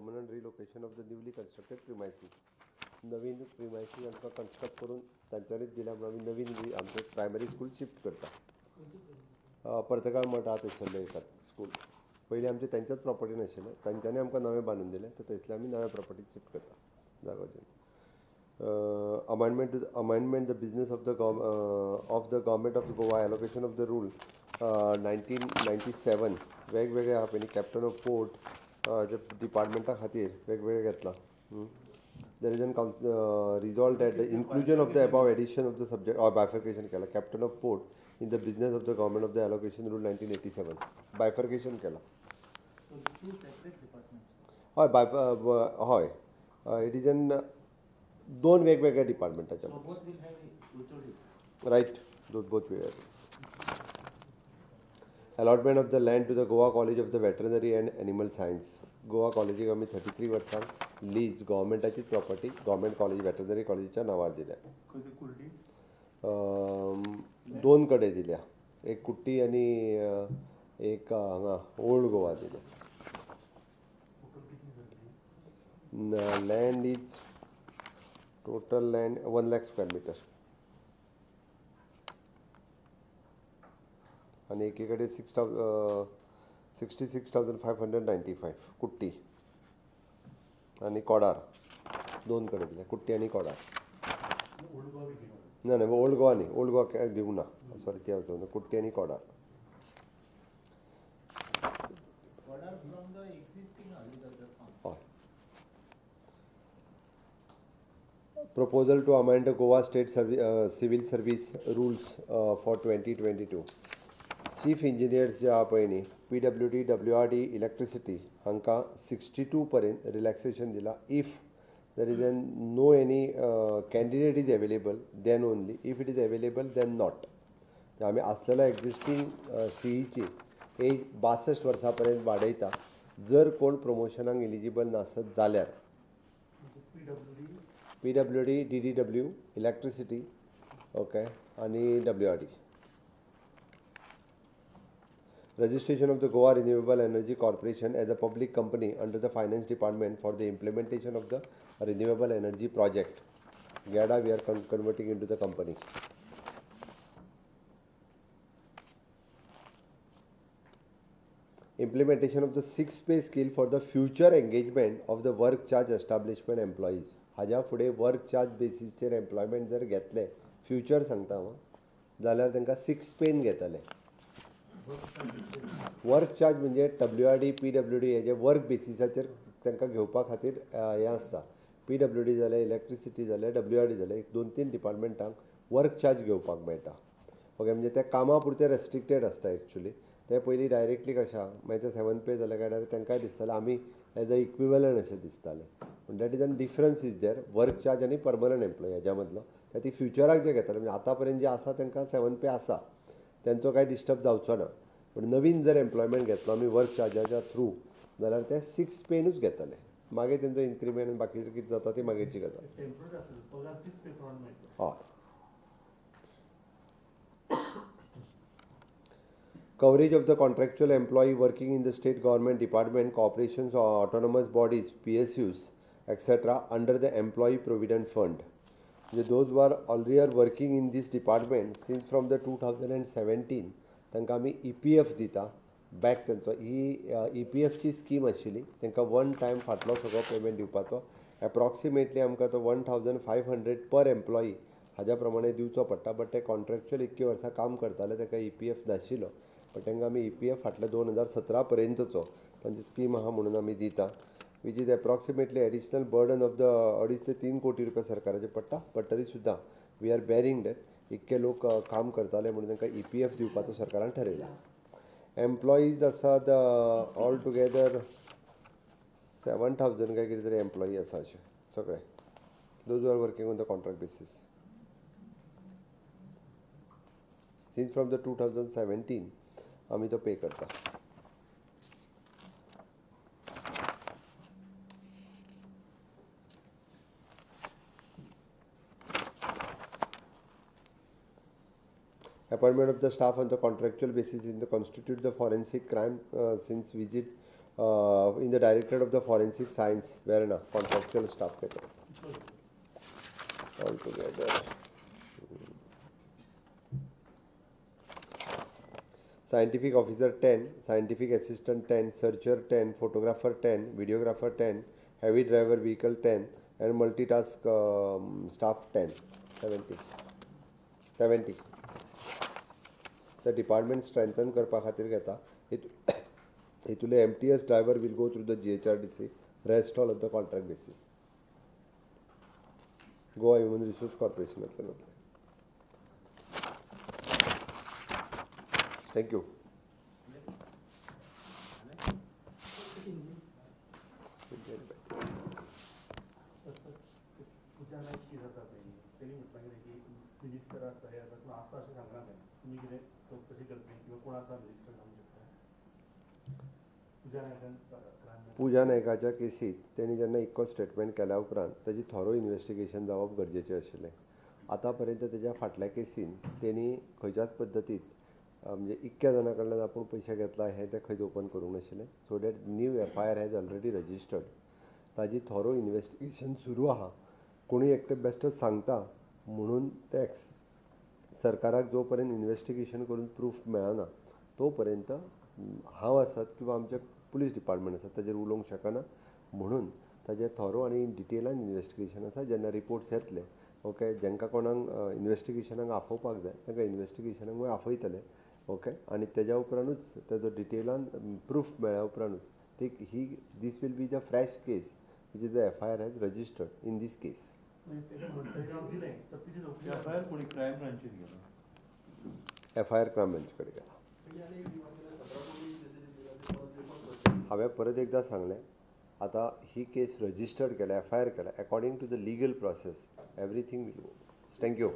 permanent relocation of the newly constructed premises. Naveen premises आमकां construct करून तांच्यांनीच दिल्या म्हणून आमी नवीन आमचे प्रायमरी स्कूल शिफ्ट करता. पर्तगाळ मठ आहा थंयसरलें एक स्कूल. पयलीं आमचे तेंच्याच प्रॉपर्टीन आशिल्लें, तांच्यांनी आमकां नवें बांदून दिलें, तर थंयसरले आमी नव्या प्रॉपर्टीन शिफ्ट करता जागो दिवन. Amendment the business of the government of Goa, allocation of the rule 1997 वेगवेगळे आहा पयलीं कॅप्टन ऑफ पोर्ट डिपार्टमेंटा खातीर वेगवेगळे घेतला. There is an resolved that the inclusion of the above addition of the subject or bifurcation केला captain of port in the business of the government of the allocation rule 1987 bifurcation केला. हय it is an दोन वेगवेगळ्या डिपार्टमेंटाच्या right both वेगळे. Allotment of the land to the Goa college of the veterinary and animal science. Goa कॉलेजीक आमी 33 वर्सां lease गव्हर्मेंटाचीच प्रॉपर्टी गव्हर्मेंट कॉलेज वेटरनरी कॉलेजीच्या नांवार दिल्या. दोन कडेन दिल्या, एक कुट्टी आनी एक हांगा ओल्ड गोवा दिल्या. Land is total land 1 lakh square metre आणि एकीकडे 66,595 कुट्टी आणि कोडार दोन कडे दिल्या, कुट्टी आणि कोडार. ना ओल्ड गोवा न्ही, ओल्ड गोवा दिवंक ना, सॉरी ते वचूंक ना, कुट्टी आणि Kodar. Proposal to amend the Goa State Civil Service Rules for 2022. Chief Engineers जे आहा पळय न्ही, PWD, WRD, Electricity हांकां 62 पर्यंत रिलॅक्सेशन दिला. If there is no any candidate is available, then only. If it is available, then not. आमी आसलेल्या existing सीईची age 62 वर्सां वाडयता जर कोण प्रमोशनाक एलिजिबल नासत जाल्यार. PWD, DDW, Electricity, okay, आणि WRD. Registration of the Goa Renewable Energy Corporation as a public company under the Finance Department for the implementation of the renewable energy project. GADA we are converting into the company. Implementation of the 6-pay scale for the future engagement of the work charge establishment employees. हाज्या फुडें work charge बेसिसचेर employment जर घेतले, future सांगता हांव, जाल्यार तांकां 6 pen घेतले. Work charge म्हणजे WRD, PWD हेजे वर्क बेसिसाचेर तांकां घेवपा खातीर हें आसता. PWD जालें, इलेक्ट्रिसिटी जालें, WRD जालें, 2-3 डिपार्टमेंटांक वर्क चार्ज घेवपाक मेळटा. ओके, म्हणजे ते कामा पुरते रेस्ट्रिक्टेड आसता एक्चुली. ते पयलीं डायरेक्टली कशें आहा, मागीर ते 7 पे जाले काय डायरेक्ट तांकांय दिसतालें आमी एज अ इक्विवलंट अशें दिसतालें. पूण दॅट इज अन difference is their work charge आनी परमनंट एम्प्लॉय हेज्या मदलो. ती फ्युचराक जे घेताले म्हणजे आतां पर्यंत जे आसा तांकां 7 पे आसा, तेंचो कांय डिस्टर्ब जावचो ना. पूण नवीन जर एम्प्लॉयमेंट घेतलो आमी वर्क चार्जाच्या थ्रू जाल्यार ते 6 पेनूच घेतले. मागीर तेंचो इन्क्रिमेंट बाकीचें कितें जाता ती मागीरची गजाल. हय. Coverage of the contractual employee working in the state government department, corporations or autonomous bodies, PSUs, etc. under the Employee Provident Fund. Those who are already working in this department since from the 2017, तांकां आमी EPF दिता back. तेंचो ही EPFची scheme आशिल्ली, तांकां 1 time फाटलो सगळो payment दिवपाचो. Approximately आमकां तो 1,500 पर एम्प्लॉई हाज्या प्रमाणे दिवचो पडटा. बट ते कॉन्ट्रॅक्च्युअल इतके वर्सां काम करताले ताका EPF नाशिल्लो, बट तांकां आमी EPF फाटल्या 2017 पर्यंतचो तांची स्कीम आहा म्हणून आमी दिता. Which is approximately additional burden of the 2.5 ते 3 कोटी रुपया सरकाराचे पडटा. बट तरी सुद्दां वी आर बेरिंग दॅट. इतके लोक काम करताले म्हणून तांकां EPF दिवपाचो सरकारान ठरयला. एम्प्लॉईज आसात ऑल टुगेदर 7,000 काय कितें तरी एम्प्लॉई आसा अशे सगळे. Those are working on the contract basis. Since from the 2017 आमी तो पे करता. Appointment of the staff on the contractual basis in the constitute the forensic crime since visit in the Directorate of the Forensic Science, where na contractual staff all together. Scientific officer 10, scientific assistant 10, searcher 10, photographer 10, videographer 10, heavy driver vehicle 10, and multitask staff 10. 70. The department strengthen करपा खातीर घेता. हितुले MTS driver will go through the GHRDC, rest all of the contract basis. Goa Human Resource Corporation. Thank you. पुजा नायकाच्या केसीत तेणी जेन्ना eco statement केल्या उपरांत ताजी thorough investigation जावप गरजेचें आशिल्लें. आतां पर्यंत तेज्या फाटल्या केसीन तेणी खंयच्याच पद्दतीत म्हणजे इतक्या जाणां कडल्यान आपूण पयशे घेतला हें तें खंयच ओपन करूंक नाशिल्लें. So that new FIR has already registered. ताजी थॉरो इन्वेस्टिगेशन सुरू आहा. कोणूय एकटे बेश्टो सांगता म्हणून ते सरकाराक जो पर्यंत इन्वेस्टिगेशन करून प्रूफ मेळना तो पर्यंत हांव आसत किंवा आमचे पुलीस डिपार्टमेंट आसा ताजेर उलोवंक शकना. म्हणून ताजें थॉरो आनी डिटेलान इन्वेस्टिगेशन आसा. जेन्ना रिपोर्ट्स येतले ओके, जांकां कोणाक इन्वेस्टिगेशनाक आफोवपाक जाय तांकां इन्वेस्टिगेशनाक आफयतले ओके. आनी तेज्या उपरांतूच ताजो डिटेलान प्रूफ मेळ्ळ्या उपरांतूच this will be the fresh case which is the FIR has registered in this case. FIR crime branch कडेन गेला. हांवें परत एकदां सांगलें, आतां ही केस रजिस्टर्ड केल्या, FIR केल्या. According to the legal process everything will go. Thank you.